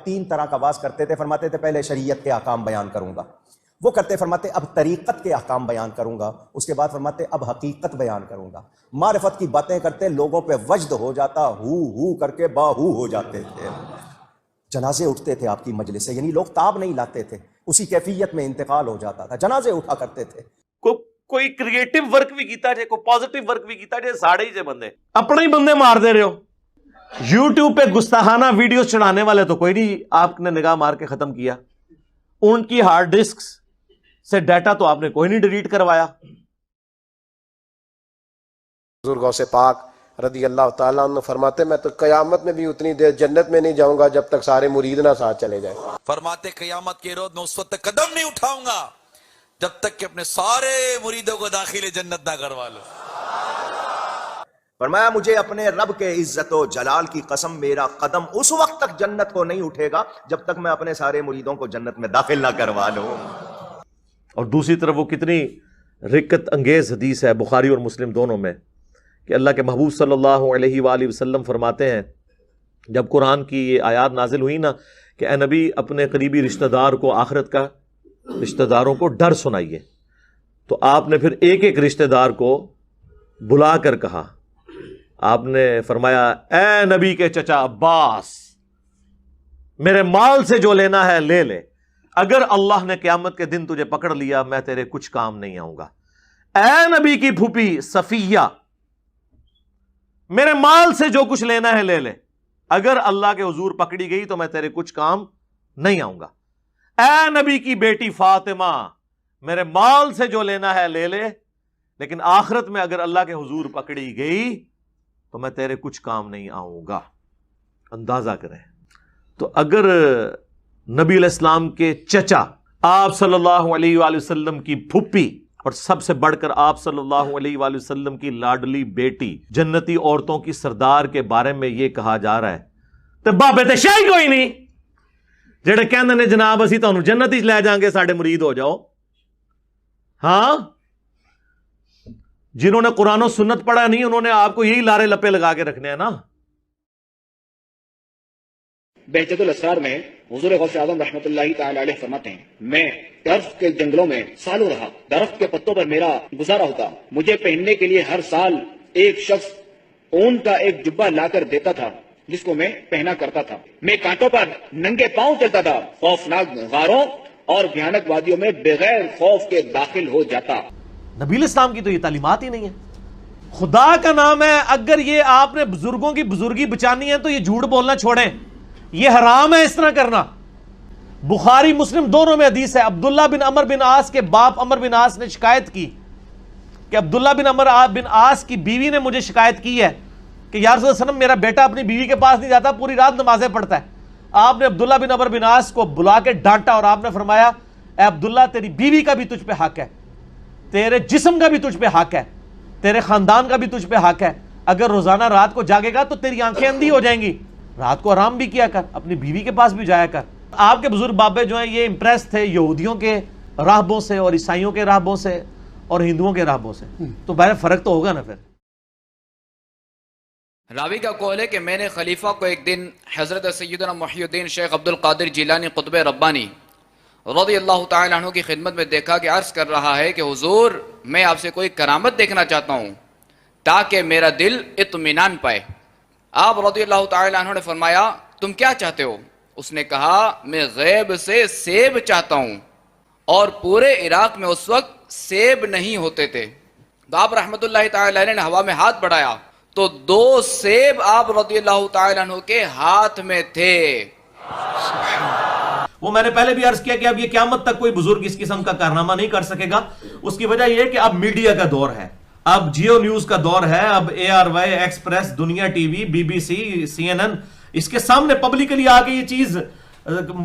3 طرح کا واز کرتے تھے. فرماتے تھے پہلے شریعت کے احکام بیان کروں گا, وہ کرتے فرماتے اب طریقت کے احکام بیان کروں گا, اس کے بعد فرماتے اب حقیقت بیان کروں گا. معرفت کی باتیں کرتے لوگوں پہ وجد ہو جاتا, ہو کر کے باہو ہو جاتے تھے. جنازے اٹھتے تھے آپ کی مجلس سے, یعنی لوگ تاب نہیں لاتے تھے, اسی کیفیت میں انتقال ہو جاتا تھا, جنازے اٹھا کرتے تھے. کوئی کریٹو ورک بھی کیتا جائے, کوئی پازیٹیو ورک بھی کیتا جائے, ساڑے ہی جے بندے اپنے ہی بندے مار دے رہے ہو. یوٹیوب پہ گستاخانہ ویڈیوز چڑھانے والے تو کوئی نہیں, آپ نے نگاہ مار کے ختم کیا. ان کی ہارڈ ڈسک سے ڈیٹا تو آپ نے کوئی نہیں ڈیلیٹ کروایا. حضور غوث پاک رضی اللہ تعالیٰ عنہ فرماتے میں تو قیامت میں بھی اتنی دیر جنت میں نہیں جاؤں گا جب تک سارے مرید نہ ساتھ چلے جائیں. فرماتے قیامت کے روز میں اس وقت تک قدم نہیں اٹھاؤں گا جب تک کہ اپنے سارے مریدوں کو داخل جنت نہ کروا لو. فرمایا مجھے اپنے رب کے عزت و جلال کی قسم, میرا قدم اس وقت تک جنت کو نہیں اٹھے گا جب تک میں اپنے سارے مریدوں کو جنت میں داخل نہ کروا لوں. اور دوسری طرف وہ کتنی رقت انگیز حدیث ہے بخاری اور مسلم دونوں میں کہ اللہ کے محبوب صلی اللہ علیہ وآلہ وسلم فرماتے ہیں جب قرآن کی یہ آیات نازل ہوئی نا کہ اے نبی اپنے قریبی رشتہ دار کو آخرت کا رشتہ داروں کو ڈر سنائیے, تو آپ نے پھر ایک ایک رشتہ دار کو بلا کر کہا. آپ نے فرمایا اے نبی کے چچا عباس, میرے مال سے جو لینا ہے لے لے, اگر اللہ نے قیامت کے دن تجھے پکڑ لیا میں تیرے کچھ کام نہیں آؤں گا. اے نبی کی پھوپھی صفیہ, میرے مال سے جو کچھ لینا ہے لے لے, اگر اللہ کے حضور پکڑی گئی تو میں تیرے کچھ کام نہیں آؤں گا. اے نبی کی بیٹی فاطمہ, میرے مال سے جو لینا ہے لے لے, لیکن آخرت میں اگر اللہ کے حضور پکڑی گئی تو میں تیرے کچھ کام نہیں آؤں گا. اندازہ کریں تو اگر نبی علیہ السلام کے چچا, آپ صلی اللہ علیہ وآلہ وسلم کی پھوپھی, اور سب سے بڑھ کر آپ صلی اللہ علیہ وآلہ وسلم کی لاڈلی بیٹی, جنتی عورتوں کی سردار کے بارے میں یہ کہا جا رہا ہے تو بابے تے شاہی کوئی نہیں جڑے کہندے نے جناب اسی تانوں جنت ہی لے جائیں گے, ساڈے مرید ہو جاؤ. ہاں, جنہوں نے قرآن و سنت پڑھا نہیں انہوں نے آپ کو یہی لارے لپے لگا کے رکھنے ہیں نا. بہجت الاسرار میں حضور غوث اعظم رحمۃ اللہ تعالی علیہ فرماتے ہیں میں درخت کے جنگلوں میں سالوں رہا, درخت کے پتوں پر میرا گزارا ہوتا, مجھے پہننے کے لیے ہر سال ایک شخص اون کا ایک جبہ لا کر دیتا تھا جس کو میں پہنا کرتا تھا. میں کانٹوں پر ننگے پاؤں چلتا تھا, خوفناک غاروں اور بھیانک وادیوں میں بغیر خوف کے داخل ہو جاتا. نبی علیہ السلام کی تو یہ تعلیمات ہی نہیں ہے. خدا کا نام ہے, اگر یہ آپ نے بزرگوں کی بزرگی بچانی ہے تو یہ جھوٹ بولنا چھوڑیں, یہ حرام ہے اس طرح کرنا. بخاری مسلم دونوں میں حدیث ہے, عبداللہ بن عمر بن عاص کے باپ عمر بن عاص نے شکایت کی کہ عبداللہ بن عمر بن عاص کی بیوی نے مجھے شکایت کی ہے کہ یا رسول اللہ صلی اللہ علیہ وسلم میرا بیٹا اپنی بیوی کے پاس نہیں جاتا, پوری رات نمازیں پڑھتا ہے. آپ نے عبداللہ بن عمر بن عاص کو بلا کے ڈانٹا اور آپ نے فرمایا اے عبداللہ تیری بیوی کا بھی تجھ پہ حق ہے, تیرے جسم کا بھی تجھ پہ حق ہے, تیرے خاندان کا بھی تجھ پہ حق ہے. اگر روزانہ رات کو جاگے گا تو تیری آنکھیں اندھی ہو جائیں گی, رات کو آرام بھی کیا کر, اپنی بیوی کے پاس بھی جایا کر. آپ کے بزرگ بابے جو ہیں یہ امپریس تھے یہودیوں کے راہبوں سے اور عیسائیوں کے راہبوں سے اور ہندوؤں کے راہبوں سے, تو بہر فرق تو ہوگا نا. پھر راوی کا قول ہے کہ میں نے خلیفہ کو ایک دن حضرت سیدنا محی الدین شیخ عبد القادر جیلانی قطب ربانی رضی اللہ تعالی عنہ کی خدمت میں دیکھا کہ عرض کر رہا ہے کہ حضور میں آپ سے کوئی کرامت دیکھنا چاہتا ہوں تاکہ میرا دل اطمینان پائے. آپ رضی اللہ تعالی عنہ نے فرمایا تم کیا چاہتے ہو؟ اس نے کہا میں غیب سے سیب چاہتا ہوں, اور پورے عراق میں اس وقت سیب نہیں ہوتے تھے. تو آپ رحمت اللہ تعالی علیہ نے ہوا میں ہاتھ بڑھایا تو 2 سیب آپ رضی اللہ تعالی عنہ کے ہاتھ میں تھے. وہ میں نے پہلے بھی عرض کیا کہ اب یہ قیامت تک کوئی بزرگ اس قسم کا کارنامہ نہیں کر سکے گا. اس کی وجہ یہ ہے کہ اب میڈیا کا دور ہے, اب جیو نیوز کا دور ہے, اب ARY ایکسپریس, دنیا ٹی وی, BBC, CNN, اس کے سامنے پبلکلی آ کے یہ چیز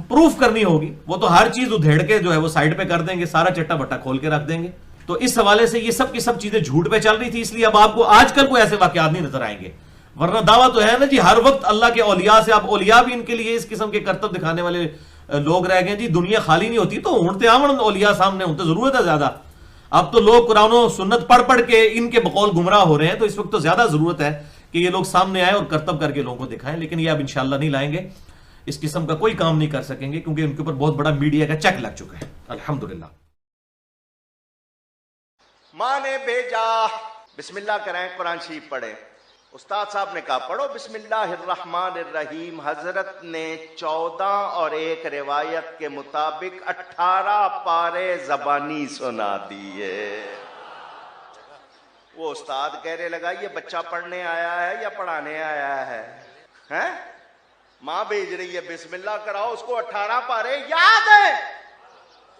پروف کرنی ہوگی. وہ تو ہر چیز ادھیڑ کے جو ہے وہ سائڈ پہ کر دیں گے, سارا چٹا بٹا کھول کے رکھ دیں گے. تو اس حوالے سے یہ سب کی سب چیزیں جھوٹ پہ چل رہی تھی, اس لیے اب آپ کو آج کل کوئی ایسے واقعات نہیں نظر آئیں گے. ورنہ دعویٰ تو ہے نا جی ہر وقت اللہ کے اولیاء سے, اب اولیاء بھی ان کے لیے اس قسم کے کرتب دکھانے والے لوگ رہ گئے. جی دنیا خالی نہیں ہوتی تو ہونتے آمن اولیاء سامنے ہونتے ضرورت ہے زیادہ. اب تو لوگ قرآن و سنت پڑھ پڑھ کے ان کے بقول گمراہ ہو رہے ہیں, تو اس وقت تو زیادہ ضرورت ہے کہ یہ لوگ سامنے آئے اور کرتب کر کے لوگوں کو دکھائیں. لیکن یہ اب انشاءاللہ نہیں لائیں گے. اس قسم کا کوئی کام نہیں کر سکیں گے، کیونکہ ان کے اوپر بہت بڑا میڈیا کا چیک لگ چکا ہے الحمدللہ۔ ماں نے بھیجا، بسم اللہ کریں، قرآن شریف پڑھیں۔ استاد صاحب نے کہا پڑھو بسم اللہ الرحمن الرحیم۔ حضرت نے 14 اور ایک روایت کے مطابق 18 پارے زبانی سنا دیے۔ وہ استاد کہنے لگا یہ بچہ پڑھنے آیا ہے یا پڑھانے آیا ہے؟ ہیں؟ ماں بھیج رہی ہے بسم اللہ کراؤ، اس کو 18 پارے یاد ہے۔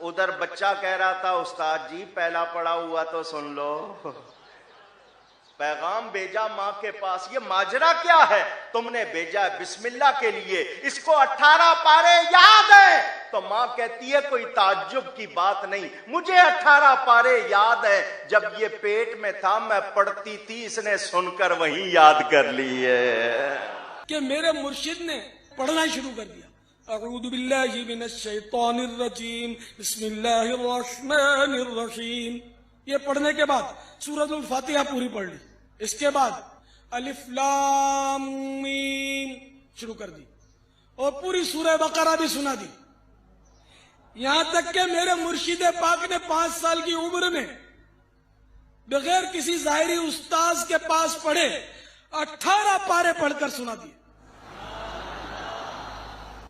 ادھر بچہ کہہ رہا تھا استاد جی پہلا پڑھا ہوا تو سن لو۔ پیغام بھیجا ماں کے پاس، یہ ماجرا کیا ہے؟ تم نے بھیجا ہے بسم اللہ کے لیے، اس کو 18 پارے یاد ہے۔ تو ماں کہتی ہے کوئی تعجب کی بات نہیں، مجھے 18 پارے یاد ہے، جب یہ پیٹ میں تھا میں پڑھتی تھی، اس نے سن کر وہیں یاد کر لی ہے کہ میرے مرشد نے پڑھنا شروع کر دیا۔ اعوذ باللہ من الشیطان الرجیم، بسم اللہ الرحمن الرحیم۔ یہ پڑھنے کے بعد سورۃ الفاتحہ پوری پڑھ لی، اس کے بعد الف لام میم شروع کر دی، اور پوری سورہ بقرہ بھی سنا دی۔ یہاں تک کہ میرے مرشد پاک نے 5 سال کی عمر میں بغیر کسی ظاہری استاذ کے پاس پڑھے 18 پارے پڑھ کر سنا دیے،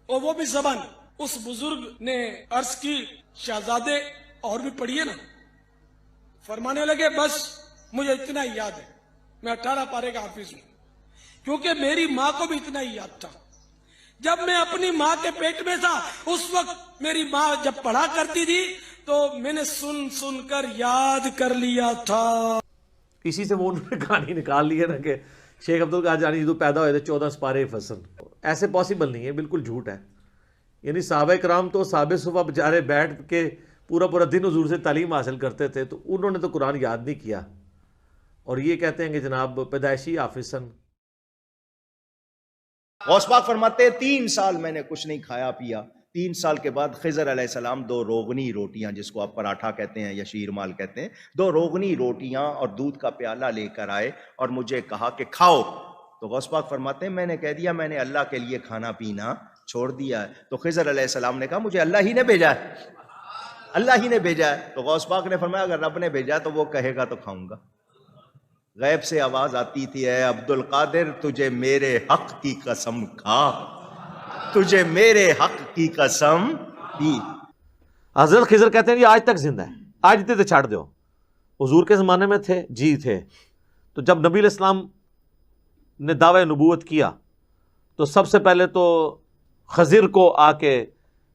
اور وہ بھی زبان۔ اس بزرگ نے عرض کی شہزادے اور بھی پڑھیے نا، فرمانے لگے بس مجھے اتنا ہی یاد ہے، میں 18 پارے کا حافظ ہوں، کیونکہ میری ماں کو بھی اتنا ہی یاد تھا۔ جب میں اپنی ماں کے پیٹ میں تھا اس وقت میری ماں جب پڑھا کرتی تھی تو میں نے سن سن کر یاد کر لیا تھا۔ اسی سے وہ انہوں نے کہانی نکال لی ہے نا کہ شیخ عبدالقادر جدو پیدا ہوئے تھے 14 سپارے فصل، ایسے پاسبل نہیں ہے، بالکل جھوٹ ہے۔ یعنی صحابہ کرام تو صحابہ صفحہ بچارے بیٹھ کے پورا دن حضور سے تعلیم حاصل کرتے تھے، تو انہوں نے تو قرآن یاد نہیں کیا، اور یہ کہتے ہیں کہ جناب پیدائشی حافظ سن۔ غوث پاک فرماتے 3 سال میں نے کچھ نہیں کھایا پیا۔ 3 سال کے بعد خضر علیہ السلام 2 روغنی روٹیاں، جس کو آپ پراٹھا کہتے ہیں یا شیر مال کہتے ہیں، 2 روغنی روٹیاں اور دودھ کا پیالہ لے کر آئے اور مجھے کہا کہ کھاؤ۔ تو غوث پاک فرماتے ہیں میں نے کہہ دیا میں نے اللہ کے لیے کھانا پینا چھوڑ دیا ہے۔ تو خضر علیہ السلام نے کہا مجھے اللہ ہی نے بھیجا ہے، اللہ ہی نے بھیجا ہے۔ تو غوث پاک نے فرمایا اگر رب نے بھیجا تو وہ کہے گا تو کھاؤں گا۔ غیب سے آواز آتی تھی اے عبد القادر تجھے میرے حق کی قسم کھا، تجھے میرے حق کی قسم دی۔ حضرت خضر کہتے ہیں یہ آج تک زندہ ہے، آج تے چھاڑ دیو۔ حضور کے زمانے میں تھے؟ جی تھے۔ تو جب نبی علیہ السلام نے دعوی نبوت کیا تو سب سے پہلے تو خضر کو آ کے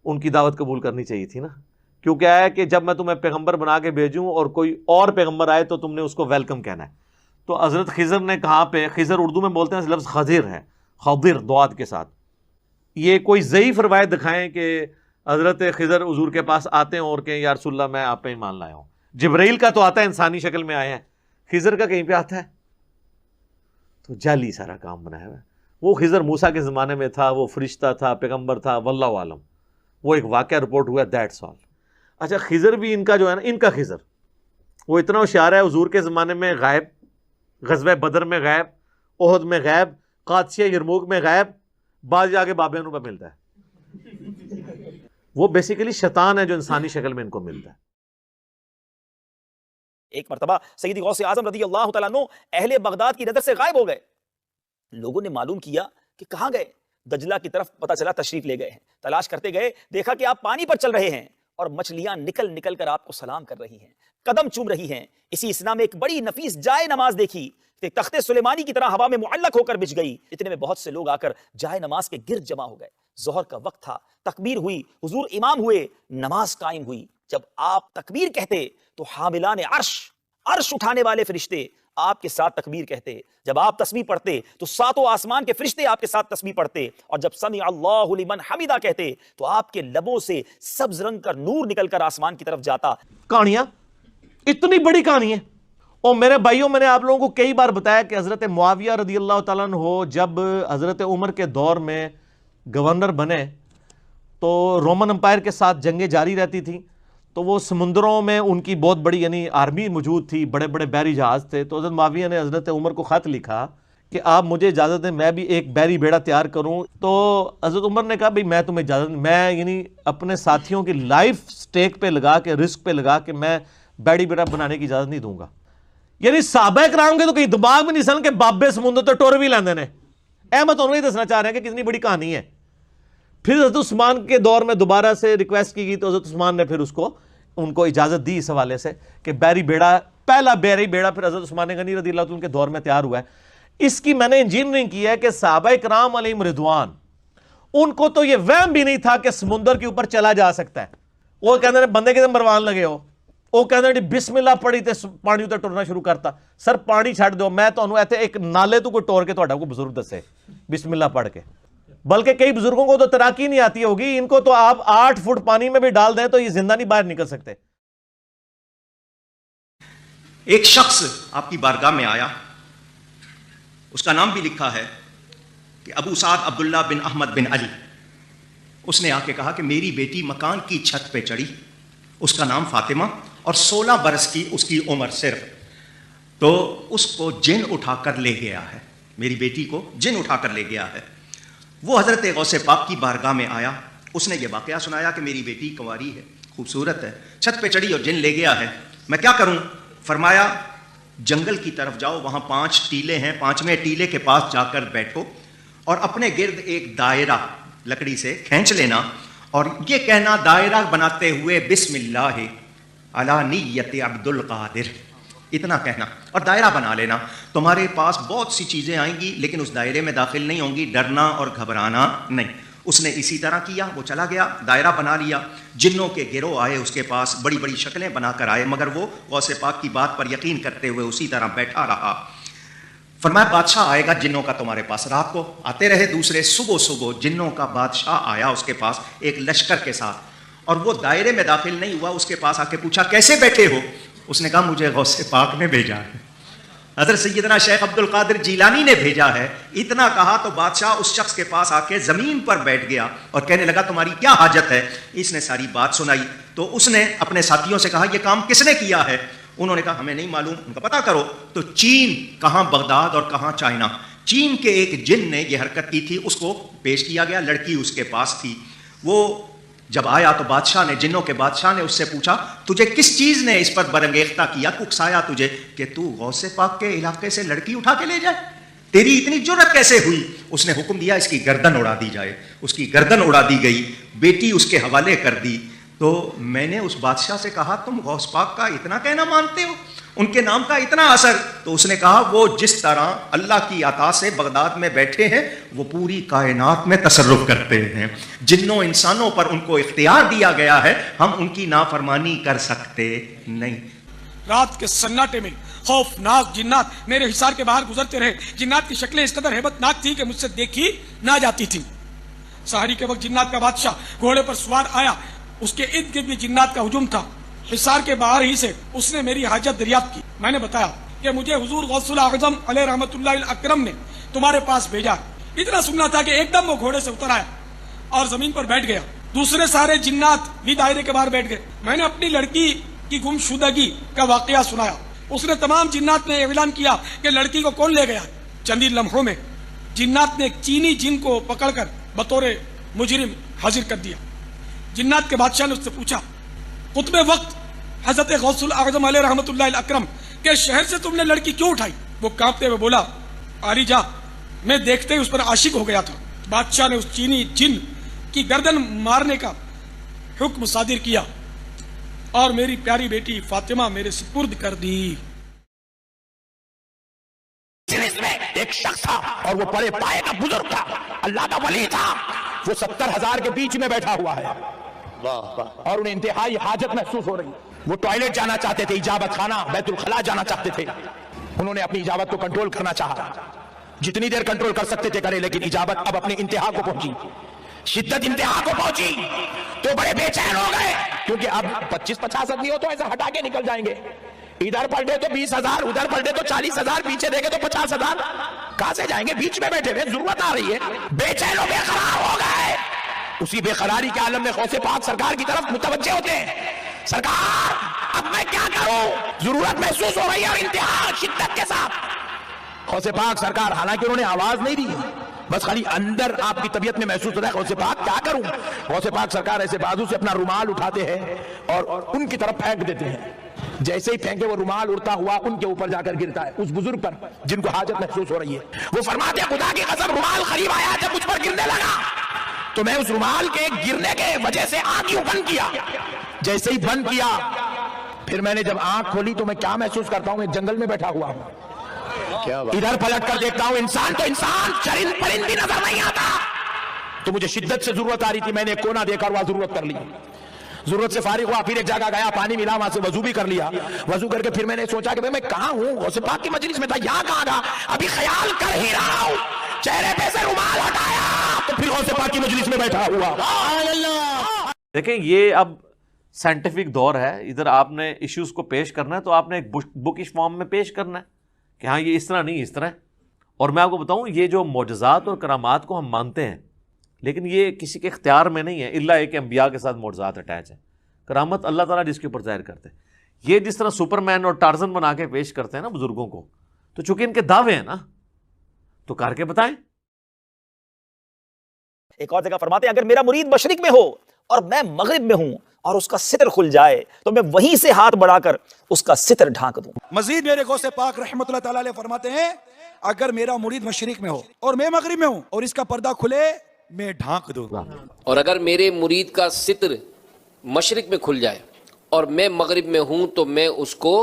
ان کی دعوت قبول کرنی چاہیے تھی نا، کیونکہ ہے کہ جب میں تمہیں پیغمبر بنا کے بھیجوں اور کوئی اور پیغمبر آئے تو تم نے اس کو ویلکم کہنا ہے۔ تو حضرت خضر نے کہاں پہ، خضر اردو میں بولتے ہیں لفظ خضر ہے، خضر دواد کے ساتھ۔ یہ کوئی ضعیف روایت دکھائیں کہ حضرت خضر حضور کے پاس آتے ہیں اور کہیں یا رسول اللہ میں آپ پہ ایمان لایا ہوں۔ جبرائیل کا تو آتا ہے انسانی شکل میں آئے ہیں، خضر کا کہیں پہ آتا ہے؟ تو جعلی سارا کام بنایا ہوا ہے۔ وہ خضر موسیٰ کے زمانے میں تھا، وہ فرشتہ تھا، پیغمبر تھا، واللہ عالم، وہ ایک واقعہ رپورٹ ہوا، دیٹس آل۔ اچھا خضر بھی ان کا جو ہے نا، ان کا خضر وہ اتنا ہوشیار ہے، حضور کے زمانے میں غائب، غزوہ بدر میں غائب، احد میں غائب، قادسیہ یرموک میں غائب، بعض جا کے بابیانوں پہ ملتا ہے۔ وہ بیسیکلی شیطان ہے جو انسانی شکل میں ان کو ملتا ہے۔ ایک مرتبہ سیدی غوث اعظم رضی اللہ تعالیٰ عنہ اہل بغداد کی نظر سے غائب ہو گئے۔ لوگوں نے معلوم کیا کہ کہاں گئے، دجلہ کی طرف پتہ چلا تشریف لے گئے ہیں۔ تلاش کرتے گئے، دیکھا کہ آپ پانی پر چل رہے ہیں اور مچھلیاں نکل نکل کر آپ کو سلام کر رہی ہیں، قدم چوم رہی ہیں۔ اسی اسنا میں ایک بڑی نفیس جائے نماز دیکھی، ایک تخت سلیمانی کی طرح ہوا میں معلق ہو کر بچھ گئی۔ اتنے میں بہت سے لوگ آ کر جائے نماز کے گرد جمع ہو گئے۔ ظہر کا وقت تھا، تکبیر ہوئی، حضور امام ہوئے، نماز قائم ہوئی۔ جب آپ تکبیر کہتے تو حاملان عرش اٹھانے والے فرشتے آپ کے ساتھ تکبیر کہتے۔ جب آپ تسبیح پڑھتے تو 7 آسمان کے فرشتے آپ کے ساتھ تسبیح پڑھتے، اور جب سمع اللہ لمن حمدہ کہتے تو آپ کے لبوں سے سبز رنگ کا نور نکل کر آسمان کی طرف جاتا۔ کہانیاں اتنی بڑی کہانی ہے۔ اور میرے بھائیوں، میں نے آپ لوگوں کو کئی بار بتایا کہ حضرت معاویہ رضی اللہ تعالیٰ عنہ جب حضرت عمر کے دور میں گورنر بنے تو رومن امپائر کے ساتھ جنگیں جاری رہتی تھیں، تو وہ سمندروں میں ان کی بہت بڑی یعنی آرمی موجود تھی، بڑے بڑے بحری جہاز تھے۔ تو حضرت معاویہ نے حضرت عمر کو خط لکھا کہ آپ مجھے اجازت دیں میں بھی ایک بحری بیڑا تیار کروں. تو حضرت عمر نے کہا بھئی میں تمہیں اجازت دیں, میں یعنی اپنے ساتھیوں کی لائف سٹیک پہ لگا کے, رسک پہ لگا کہ میں بحری بیڑا بنانے کی اجازت نہیں دوں گا. یعنی صحابہ کرام کے تو کہیں دماغ میں نہیں سن کہ بابے سمندر تو ٹور بھی لیندے نے. احمد انہوں ہی دسنا چاہ رہے ہیں کہ کتنی بڑی کہانی ہے. پھر حضرت عثمان کے دور میں دوبارہ سے ریکویسٹ کی گئی تو حضرت عثمان نے پھر ان کو اجازت دی اس حوالے سے کہ بحری بیڑا, پہلا بحری بیڑا پھر حضرت عثمان غنی رضی اللہ عنہ کے دور میں تیار ہوا ہے. اس کی میں نے انجینئرنگ کی ہے کہ صحابہ کرام علیہم رضوان, ان کو تو یہ وہم بھی نہیں تھا کہ سمندر کے اوپر چلا جا سکتا ہے. وہ کہتے ہیں بندے کے مروان لگے ہو, وہ کہتے ہیں بسم اللہ پڑھی تے پانی تے ٹرنا شروع کرتا. سر پانی چھڈ دو, میں تانوں ایتھے ایک نالے تو کوئی ٹور کے تہاڈا کوئی بزرگ دسے بسم اللہ پڑھ کے. بلکہ کئی بزرگوں کو تو تیراکی نہیں آتی ہوگی, ان کو تو آپ 8 فٹ پانی میں بھی ڈال دیں تو یہ زندہ نہیں باہر نکل سکتے. ایک شخص آپ کی بارگاہ میں آیا, اس کا نام بھی لکھا ہے کہ ابو سعد عبداللہ بن احمد بن علی. اس نے آ کے کہا کہ میری بیٹی مکان کی چھت پہ چڑھی, اس کا نام فاطمہ اور 16 برس کی اس کی عمر صرف, تو اس کو جن اٹھا کر لے گیا ہے, میری بیٹی کو جن اٹھا کر لے گیا ہے. وہ حضرت غوث پاک کی بارگاہ میں آیا, اس نے یہ واقعہ سنایا کہ میری بیٹی کنواری ہے, خوبصورت ہے, چھت پہ چڑھی اور جن لے گیا ہے, میں کیا کروں؟ فرمایا جنگل کی طرف جاؤ, وہاں 5 ٹیلے ہیں, 5ویں ٹیلے کے پاس جا کر بیٹھو اور اپنے گرد ایک دائرہ لکڑی سے کھینچ لینا اور یہ کہنا دائرہ بناتے ہوئے بسم اللہ علی نیت عبد القادر, اتنا کہنا اور دائرہ بنا لینا. تمہارے پاس بہت سی چیزیں آئیں گی لیکن اس دائرے میں داخل نہیں ہوں گی, ڈرنا اور گھبرانا نہیں. اس نے اسی طرح کیا, وہ چلا گیا, دائرہ بنا لیا. جنوں کے گروہ آئے اس کے پاس, بڑی بڑی شکلیں بنا کر آئے, مگر وہ غوث پاک کی بات پر یقین کرتے ہوئے اسی طرح بیٹھا رہا. فرمایا بادشاہ آئے گا جنوں کا تمہارے پاس. رات کو آتے رہے دوسرے, صبح جنوں کا بادشاہ آیا اس کے پاس ایک لشکر کے ساتھ, اور وہ دائرے میں داخل نہیں ہوا. اس کے پاس آ کے پوچھا کیسے بیٹھے ہو؟ اس نے کہا مجھے غوث پاک نے بھیجا ہے, حضرت سیدنا شیخ عبد القادر جیلانی نے بھیجا ہے. اتنا کہا تو بادشاہ اس شخص کے پاس آ کے زمین پر بیٹھ گیا اور کہنے لگا تمہاری کیا حاجت ہے؟ اس نے ساری بات سنائی. تو اس نے اپنے ساتھیوں سے کہا یہ کام کس نے کیا ہے؟ انہوں نے کہا ہمیں نہیں معلوم. ان کا پتہ کرو. تو چین, کہاں بغداد اور کہاں چائنا, چین کے ایک جن نے یہ حرکت کی تھی, اس کو پیش کیا گیا, لڑکی اس کے پاس تھی. وہ جب آیا تو بادشاہ نے, جنوں کے بادشاہ نے اس سے پوچھا تجھے کس چیز نے اس پر برانگیختہ کیا, اکسایا تجھے کہ تو غوث پاک کے علاقے سے لڑکی اٹھا کے لے جائے؟ تیری اتنی جرأت کیسے ہوئی؟ اس نے حکم دیا اس کی گردن اڑا دی جائے. اس کی گردن اڑا دی گئی, بیٹی اس کے حوالے کر دی. تو میں نے اس بادشاہ سے کہا تم غوث پاک کا اتنا کہنا مانتے ہو, ان کے نام کا اتنا اثر؟ تو اس نے کہا وہ جس طرح اللہ کی عطا سے بغداد میں بیٹھے ہیں وہ پوری کائنات میں تصرف کرتے ہیں. جنوں انسانوں پر ان کو اختیار دیا گیا ہے, ہم ان کی نافرمانی کر سکتے نہیں. رات کے سناٹے میں خوفناک جنات میرے حصار کے باہر گزرتے رہے. جنات کی شکلیں اس قدر ہیبت ناک تھی کہ مجھ سے دیکھی نہ جاتی تھی. سحری کے وقت جنات کا بادشاہ گھوڑے پر سوار آیا, اس کے ارد گرد بھی جنات کا ہجوم تھا. حصار کے باہر ہی سے اس نے میری حاجت دریافت کی. میں نے بتایا کہ مجھے حضور غوث الاعظم علیہ رحمت اللہ الاکرم نے تمہارے پاس بھیجا. اتنا سننا تھا کہ ایک دم وہ گھوڑے سے اتر آیا اور زمین پر بیٹھ گیا. دوسرے سارے جنات بھی دائرے کے باہر بیٹھ گئے. میں نے اپنی لڑکی کی گمشدگی کا واقعہ سنایا. اس نے تمام جنات نے اعلان کیا کہ لڑکی کو کون لے گیا. چند ہی لمحوں میں جنات نے ایک چینی جن کو پکڑ کر بطور مجرم حاضر کر دیا. جنات کے بادشاہ نے اس سے پوچھا قطب وقت حضرت غوث الاعظم علیہ رحمت اللہ الاکرم کے شہر سے تم نے لڑکی کیوں اٹھائی؟ وہ کانپتے ہوئے بولا آری جا, میں دیکھتے ہی اس پر عاشق ہو گیا تھا. بادشاہ نے اس چینی جن کی گردن مارنے کا حکم صادر کیا اور میری پیاری بیٹی فاطمہ میرے سپرد کر دی. ایک شخص تھا اور وہ بڑے پائے کا بزرگ تھا, اللہ کا ولی تھا. وہ 70,000 کے بیچ میں بیٹھا ہوا ہے اور انہیں انتہائی حاجت محسوس ہو رہی. وہ ٹوائلٹ جانا چاہتے تھے, اجابت خانہ بیت الخلا جانا چاہتے تھے. انہوں نے اپنی اجابت کو کنٹرول کرنا چاہا, جتنی دیر کنٹرول کر سکتے تھے کرے, لیکن اجابت اب اپنی انتہا کو پہنچی, شدت انتہا کو پہنچی تو بڑے بے چین ہو گئے. کیونکہ اب 25-50 آدمی ہو تو ایسا ہٹا کے نکل جائیں گے. ادھر پلٹے تو 20,000, ادھر پلٹے تو 40,000, پیچھے دیکھے تو 50,000. کہاں سے جائیں گے؟ بیچ میں بیٹھے ہوئے, ضرورت آ رہی ہے. بے چین و بے قرار ہو گئے. اسی بے قراری کے عالم میں غوث پاک سرکار کی طرف متوجہ ہوتے ہیں. سرکار اب میں کیا کروں؟ ضرورت محسوس ہو رہی ہے اور انتہا شدت کے ساتھ. غوث پاک سرکار حالانکہ انہوں نے آواز نہیں دی، بس خالی اندر آپ کی طبیعت میں محسوس ہوتا ہے غوث پاک کیا کروں. غوث پاک سرکار ایسے بازو سے اپنا رومال اٹھاتے ہیں اور ان کی طرف پھینک دیتے ہیں. جیسے ہی پھینکے وہ رومال اڑتا ہوا ان کے اوپر جا کر گرتا ہے، اس بزرگ پر جن کو حاجت محسوس ہو رہی ہے. وہ فرماتے ہیں خدا کی قسم رومال قریب آیا جب مجھ پر گرنے لگا تو میں اس رومال کے گرنے کے وجہ سے آنکھ یوں بند کیا. جیسے ہی بند کیا پھر میں نے جب آنکھ کھولی تو میں کیا محسوس کرتا ہوں؟ میں جنگل میں بیٹھا ہوا ہوں. ادھر پلٹ کر دیکھتا ہوں انسان تو انسان، چرند پرند بھی نظر نہیں آتا. تو مجھے شدت سے ضرورت آ رہی تھی، میں نے ایک کونا دیکھا اور وہاں ضرورت کر لی. ضرورت سے فارغ ہوا، پھر ایک جگہ گیا، پانی ملا، وہاں سے وضو بھی کر لیا. وضو کر کے پھر میں نے سوچا کہ میں کہاں ہوں؟ غوث پاک کی مجلس میں تھا، یہاں کہاں گا؟ ابھی خیال کر ہی رہا ہوں، چہرے پہ سے رومال ہٹایا تو پھر غوث پاک کی مجلس میں بیٹھا ہوا. دیکھیں یہ اب سائنٹیفک دور ہے، ادھر آپ نے ایشوز کو پیش کرنا ہے تو آپ نے ایک بکش فارم میں پیش کرنا ہے کہ ہاں یہ اس طرح نہیں اس طرح ہے. اور میں آپ کو بتاؤں یہ جو معجزات اور کرامات کو ہم مانتے ہیں لیکن یہ کسی کے اختیار میں نہیں ہے الا ایک انبیاء کے ساتھ معجزات اٹیچ ہے. کرامت اللہ تعالیٰ جس کے اوپر ظاہر کرتے ہیں. یہ جس طرح سپر مین اور ٹارزن بنا کے پیش کرتے ہیں نا بزرگوں کو، تو چونکہ ان کے دعوے ہیں نا تو کر کے بتائیں. ایک اور جگہ فرماتے ہیں اگر میرا مرید مشرق میں ہو اور میں مغرب میں ہوں اور اس کا ستر کھل جائے تو میں وہیں سے ہاتھ بڑھا کر اس کا ستر ڈھانک دوں. مزید میرے غوث پاک رحمت اللہ تعالی علیہ فرماتے ہیں اگر میرا مرید مشرق میں ہو اور میں مغرب میں ہوں اور اس کا پردہ کھلے میں ڈھانک دوں گا. اور اگر میرے مرید کا ستر مشرق میں کھل جائے اور میں مغرب میں ہوں تو میں اس کو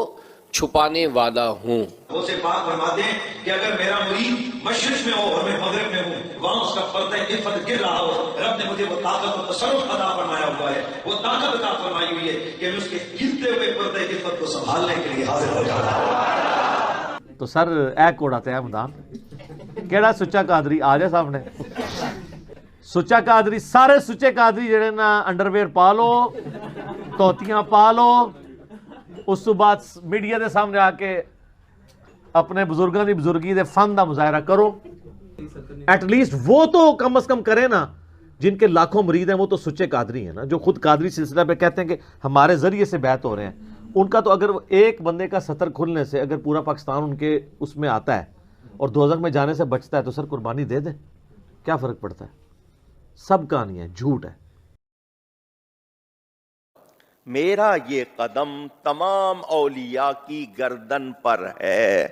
چھپانے والا ہوں. غوث پاک فرماتے ہیں کہ اگر میرا مرید مشرق میں ہو اور میں مغرب میں ہوں، وہاں اس کا پردہ عفت گر رہا ہو، رب نے مجھے وہ طاقت و تصرف عطا فرمایا ہوا ہے، وہ طاقت عطا فرمائی ہوئی ہے کہ میں اس کے گرتے ہوئے پردے عفت کو سنبھالنے کے لیے حاضر ہو جاتا ہوں. تو سر اے کوڑا تے مدان کیڑا سچا قادری آ جائے سامنے. سچا قادری سارے سچے قادری جڑے نا انڈرویئر پا لو، توتیاں پا لو، اس تو بعد میڈیا دے سامنے آ کے اپنے بزرگاں دی بزرگی دے فن دا مظاہرہ کرو. ایٹ لیسٹ وہ تو کم از کم کرے نا. جن کے لاکھوں مرید ہیں وہ تو سچے قادری ہیں نا، جو خود قادری سلسلہ پہ کہتے ہیں کہ ہمارے ذریعے سے بیعت ہو رہے ہیں. ان کا تو اگر ایک بندے کا ستر کھلنے سے اگر پورا پاکستان ان کے اس میں آتا ہے اور دوزخ میں جانے سے بچتا ہے تو سر قربانی دے دیں، کیا فرق پڑتا ہے؟ سب کہانی ہے، جھوٹ ہے. میرا یہ قدم تمام اولیاء کی گردن پر ہے.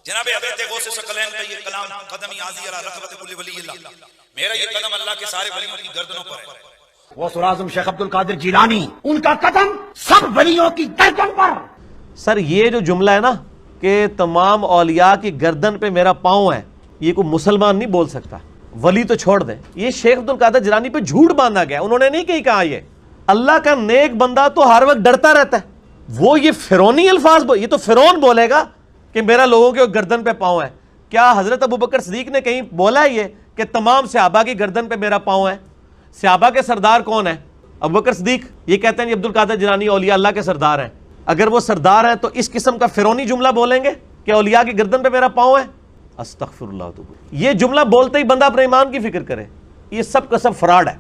جناب حضرت غوث ثقلین کا یہ کلام قدمی عازی علی رقبۃ کل ولی اللہ، میرا یہ قدم اللہ کے سارے ولیوں کی گردنوں پر ہے. غوث اعظم شیخ عبد القادر جیلانی، ان کا قدم سب ولیوں کی گردن پر. سر یہ جو جملہ ہے نا کہ تمام اولیاء کی گردن پہ میرا پاؤں ہے، یہ کوئی مسلمان نہیں بول سکتا. ولی تو چھوڑ دیں، یہ شیخ عبد القادر جیلانی پہ جھوٹ باندھا گیا. انہوں نے نہیں کہیں کہا یہ. اللہ کا نیک بندہ تو ہر وقت ڈرتا رہتا ہے. وہ یہ فرعونی الفاظ یہ تو فرعون بولے گا کہ میرا لوگوں کے گردن پہ پاؤں ہے. کیا حضرت ابوبکر صدیق نے کہیں بولا ہے یہ کہ تمام صحابہ کی گردن پہ میرا پاؤں ہے؟ صحابہ کے سردار کون ہیں؟ ابوبکر صدیق. یہ کہتے ہیں عبد القادر جیلانی اولیاء اللہ کے سردار ہیں. اگر وہ سردار ہیں تو اس قسم کا فرعونی جملہ بولیں گے کہ اولیاء کی گردن پہ میرا پاؤں ہے؟ استغفر اللہ. یہ جملہ بولتے ہی بندہ اپنے ایمان کی فکر کرے. یہ سب کا سب فراڈ ہے.